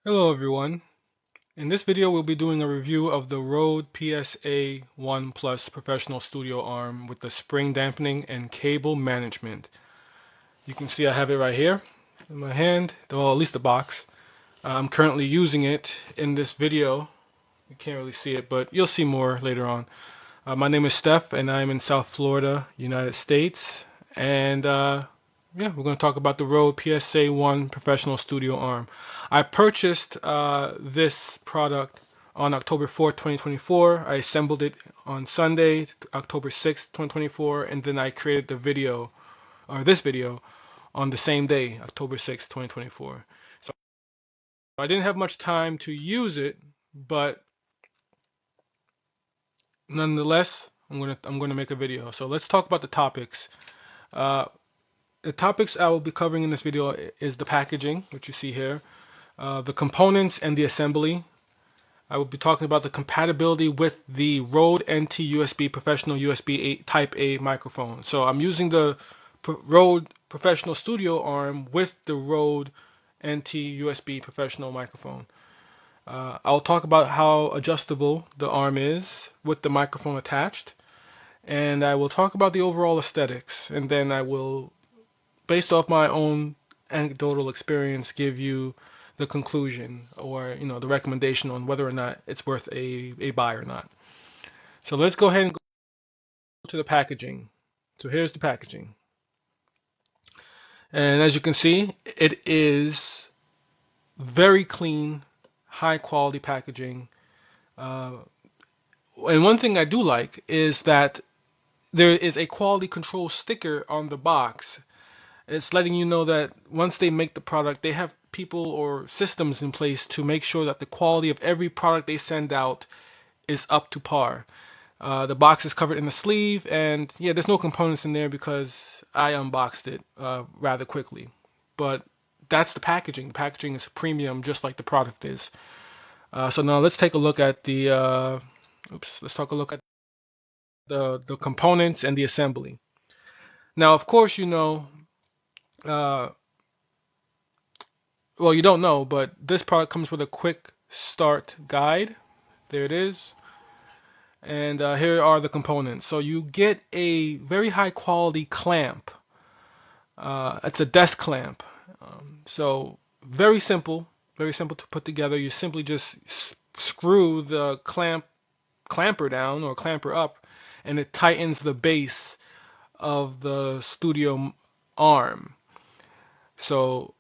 Hello everyone. In this video we'll be doing a review of the RØDE PSA1 Plus Professional Studio Arm with the spring dampening and cable management. You can see I have it right here in my hand, well at least the box. I'm currently using it in this video. You can't really see it, but you'll see more later on. My name is Steph and I'm in South Florida, United States. And yeah, we're going to talk about the RØDE PSA1 Professional Studio Arm. I purchased this product on October 4th, 2024. I assembled it on Sunday, October 6th, 2024, and then I created the video, or this video, on the same day, October 6th, 2024. So I didn't have much time to use it, but nonetheless, I'm gonna make a video. So let's talk about the topics. Uh, the topics I will be covering in this video is the packaging, which you see here, the components and the assembly. I will be talking about the compatibility with the Rode NT USB Professional USB Type A microphone. So I'm using the Rode Professional Studio Arm with the Rode NT USB Professional microphone. I'll talk about how adjustable the arm is with the microphone attached, and I will talk about the overall aesthetics, and then I will, based off my own anecdotal experience, give you the conclusion or the recommendation on whether or not it's worth a buy or not. So let's go ahead and go to the packaging. So here's the packaging. And as you can see, it is very clean, high quality packaging. Uh, and one thing I do like is that there is a quality control sticker on the box. It's letting you know that once they make the product, they have people or systems in place to make sure that the quality of every product they send out is up to par. The box is covered in a sleeve, and yeah, there's no components in there because I unboxed it rather quickly. But that's the packaging. The packaging is premium, just like the product is. So now let's take a look at the. Let's take a look at the components and the assembly. Now, of course, uh, well, you don't know, but this product comes with a quick start guide. There it is. And here are the components. So you get a very high quality clamp. It's a desk clamp. So very simple to put together. You simply just screw the clamper down or clamper up, and it tightens the base of the studio arm. So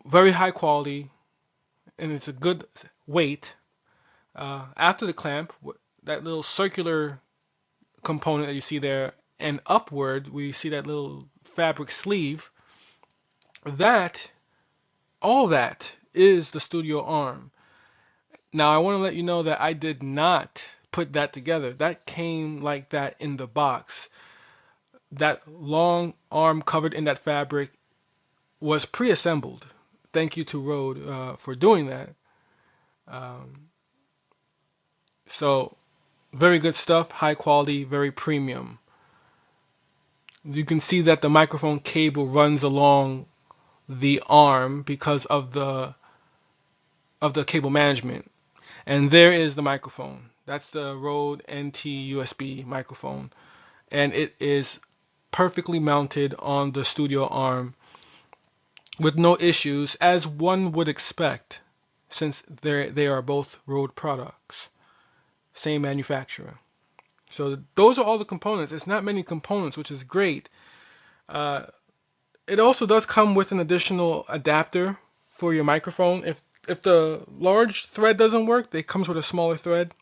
very high quality, and it's a good weight. After the clamp, that little circular component that you see there, and upward we see that little fabric sleeve. That, all that is the studio arm. Now I want to let you know that I did not put that together. That came like that in the box. That long arm covered in that fabric was pre-assembled. Thank you to Rode for doing that. Um, so very good stuff, high quality, very premium. You can see that the microphone cable runs along the arm because of the cable management. And there is the microphone. That's the Rode NT USB microphone. And it is perfectly mounted on the studio arm with no issues, as one would expect, since they are both Rode products, same manufacturer. So those are all the components. It's not many components, which is great. Uh, it also does come with an additional adapter for your microphone. If the large thread doesn't work, it comes with a smaller thread.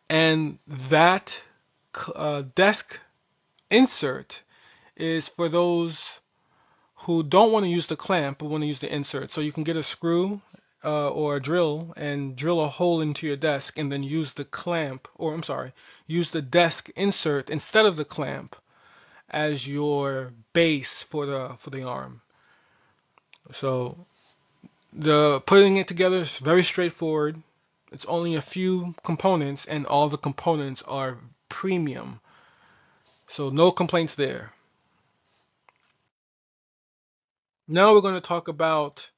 And that desk insert is for those who don't want to use the clamp but want to use the insert. So you can get a screw or a drill and drill a hole into your desk and then use the clamp, or I'm sorry, use the desk insert instead of the clamp as your base for the arm. So the putting it together is very straightforward. It's only a few components, and all the components are premium. So no complaints there. Now we're going to talk about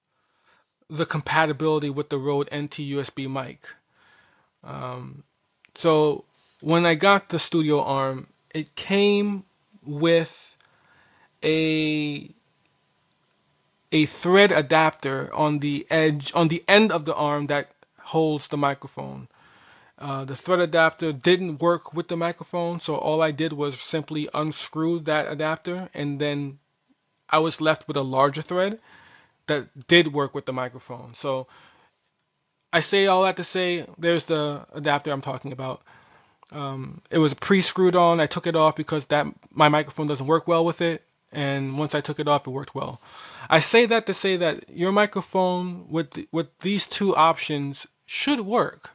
the compatibility with the Rode NT USB mic. So when I got the studio arm, it came with a thread adapter on the edge, on the end of the arm that holds the microphone. The thread adapter didn't work with the microphone, so all I did was simply unscrew that adapter, and then I was left with a larger thread that did work with the microphone. So I say all that to say, there's the adapter I'm talking about. It was pre-screwed on. I took it off because that my microphone doesn't work well with it, and once I took it off, it worked well. I say that to say that your microphone with these two options should work.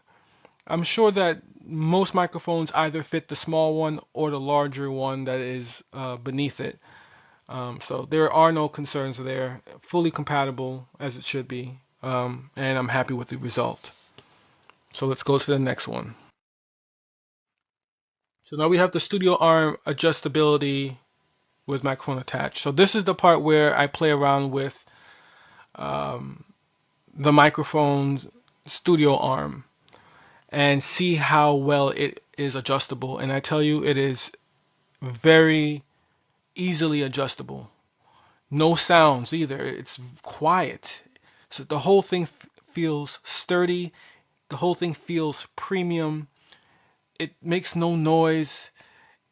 I'm sure that most microphones either fit the small one or the larger one that is beneath it. So there are no concerns there. Fully compatible as it should be, and I'm happy with the result. So let's go to the next one. So now we have the studio arm adjustability with microphone attached. So this is the part where I play around with the microphone's studio arm and see how well it is adjustable. And I tell you, it is very easily adjustable. No sounds either. It's quiet. So the whole thing feels sturdy. The whole thing feels premium. It makes no noise.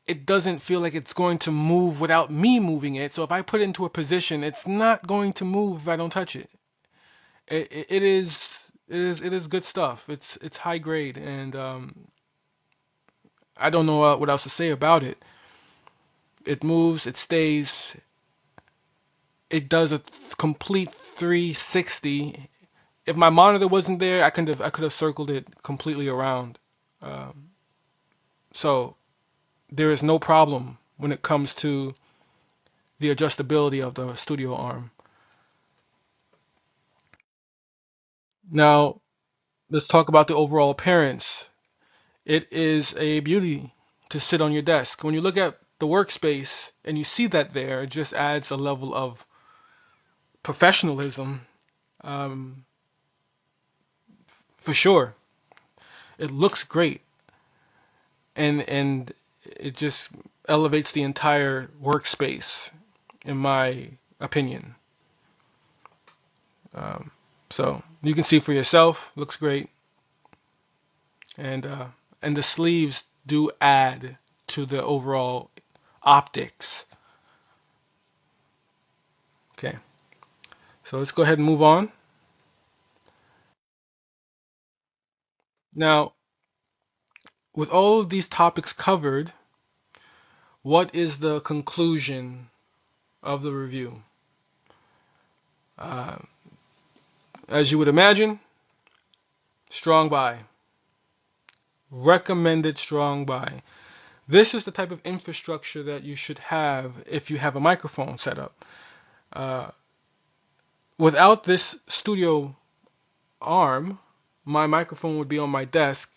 It doesn't feel like it's going to move without me moving it. So if I put it into a position, it's not going to move if I don't touch it. It is good stuff. It's high grade, and I don't know what else to say about it. It moves, it stays, it does a complete 360. If my monitor wasn't there, I could have circled it completely around. So there is no problem when it comes to the adjustability of the studio arm. Now, let's talk about the overall appearance. It is a beauty to sit on your desk. When you look at the workspace and you see that there, it just adds a level of professionalism, for sure. It looks great, and it just elevates the entire workspace, in my opinion. So you can see for yourself, looks great, and the sleeves do add to the overall optics. Okay, so let's go ahead and move on. Now, with all of these topics covered, what is the conclusion of the review? As you would imagine, strong buy. Recommended strong buy. This is the type of infrastructure that you should have if you have a microphone set up. Without this studio arm, my microphone would be on my desk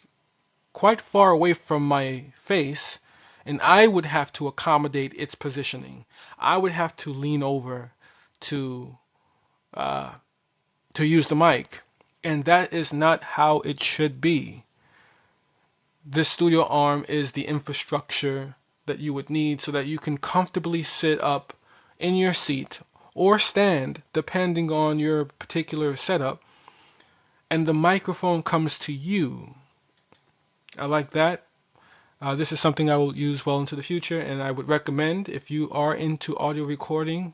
quite far away from my face, and I would have to accommodate its positioning. I would have to lean over to use the mic, and that is not how it should be. This studio arm is the infrastructure that you would need so that you can comfortably sit up in your seat or stand, depending on your particular setup, and the microphone comes to you. I like that. This is something I will use well into the future, and I would recommend, if you are into audio recording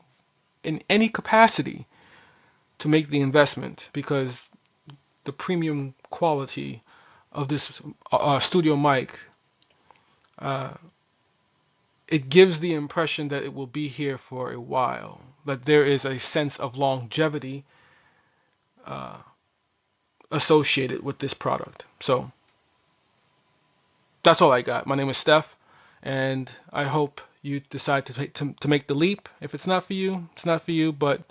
in any capacity, to make the investment, because the premium quality of this studio mic, it gives the impression that it will be here for a while, that there is a sense of longevity associated with this product. So that's all I got. My name is Steph, and I hope you decide to make the leap. If it's not for you, it's not for you, but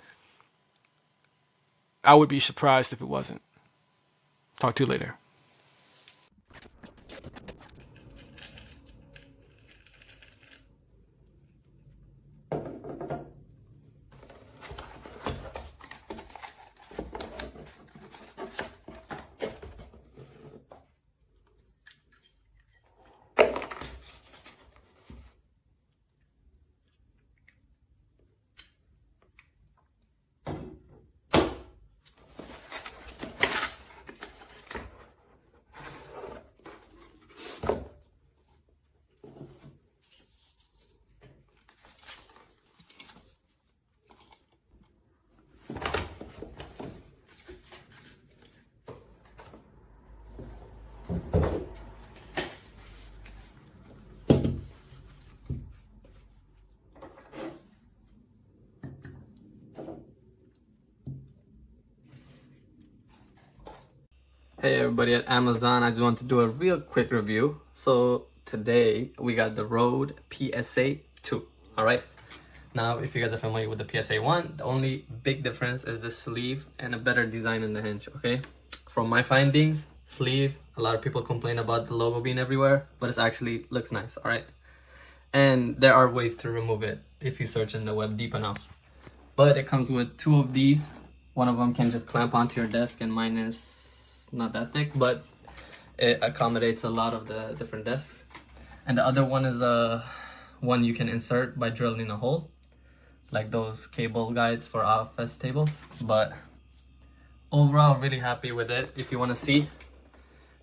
I would be surprised if it wasn't. Talk to you later. Hey everybody at Amazon, I just want to do a real quick review. So today we got the RØDE PSA2, alright? Now if you guys are familiar with the PSA1, the only big difference is the sleeve and a better design in the hinge, okay? From my findings, sleeve, a lot of people complain about the logo being everywhere, but it actually looks nice, alright? And there are ways to remove it if you search in the web deep enough. But it comes with two of these. One of them can just clamp onto your desk, and mine is not that thick, but it accommodates a lot of the different desks. And the other one is one you can insert by drilling a hole, like those cable guides for office tables. But overall, really happy with it. If you want to see,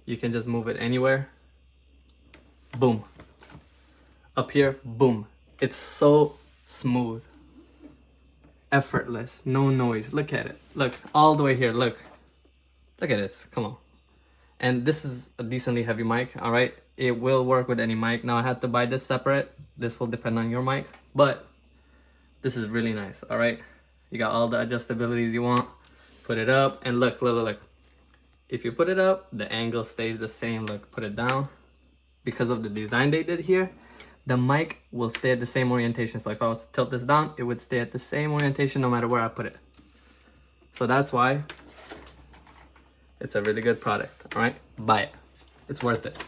you can just move it anywhere. Boom. Up here, boom. It's so smooth, effortless, no noise. Look at it. Look all the way here. Look at this. Come on. And this is a decently heavy mic, all right? It will work with any mic. Now I had to buy this separate. This will depend on your mic, but this is really nice, all right? You got all the adjustabilities you want. Put it up and look. If you put it up, the angle stays the same. Look, put it down. Because of the design they did here, the mic will stay at the same orientation. So if I was to tilt this down, it would stay at the same orientation no matter where I put it. So that's why it's a really good product, all right? Buy it. It's worth it.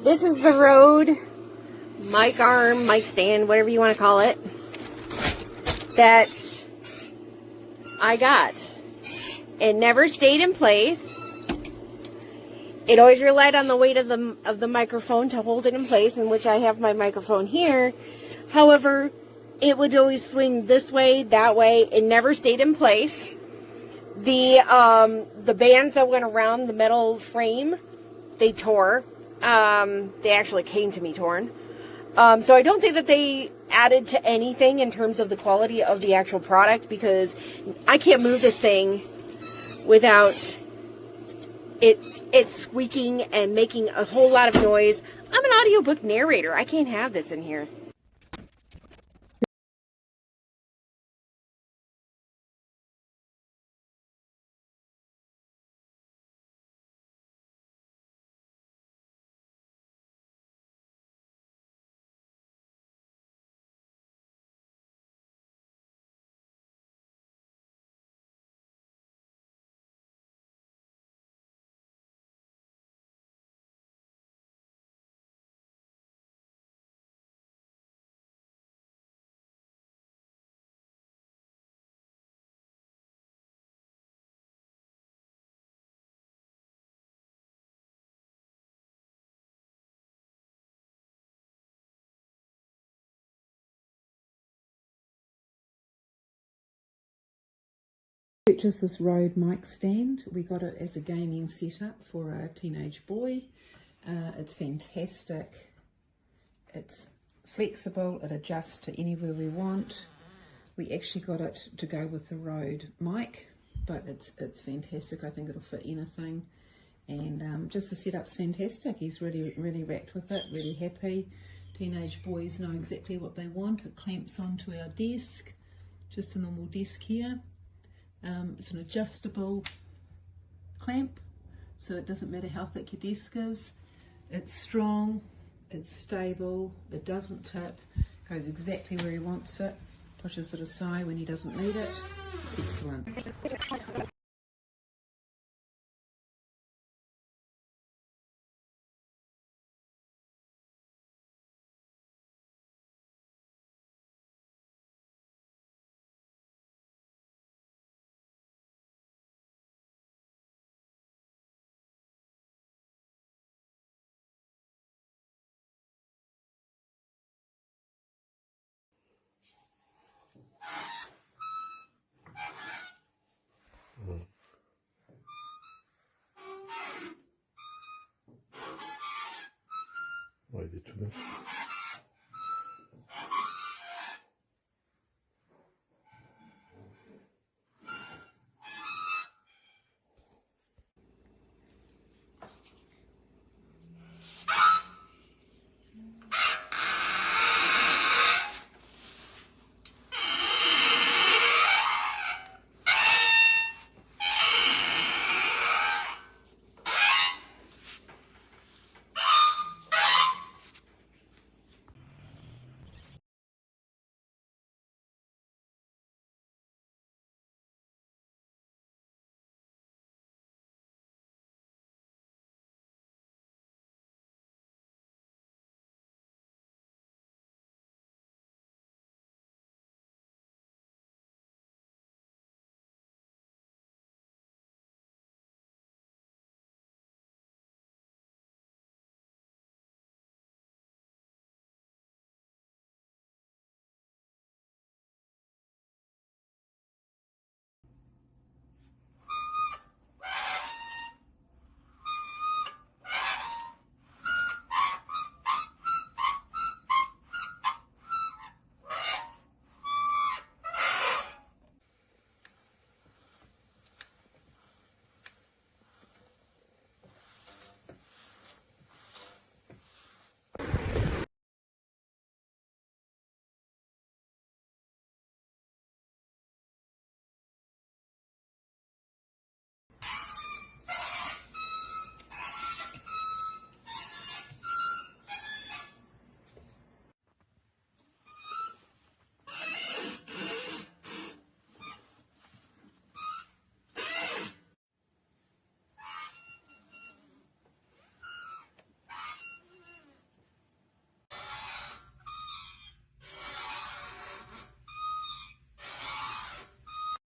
This is the RØDE mic arm, mic stand, whatever you want to call it, that I got. It never stayed in place. It always relied on the weight of the microphone to hold it in place, in which I have my microphone here. However, it would always swing this way, that way. It never stayed in place. The bands that went around the metal frame, they tore. They actually came to me torn. So I don't think that they added to anything in terms of the quality of the actual product, because I can't move this thing without it squeaking and making a whole lot of noise. I'm an audiobook narrator. I can't have this in here. Purchased this Rode mic stand. We got it as a gaming setup for a teenage boy. It's fantastic. It's flexible, it adjusts to anywhere we want. We actually got it to go with the Rode mic, but it's fantastic. I think it'll fit anything, and just the setup's fantastic. He's really wrapped with it, really happy. Teenage boys know exactly what they want. It clamps onto our desk, just a normal desk here. It's an adjustable clamp, so it doesn't matter how thick your desk is. It's strong, it's stable, it doesn't tip, goes exactly where he wants it, pushes it aside when he doesn't need it. It's excellent.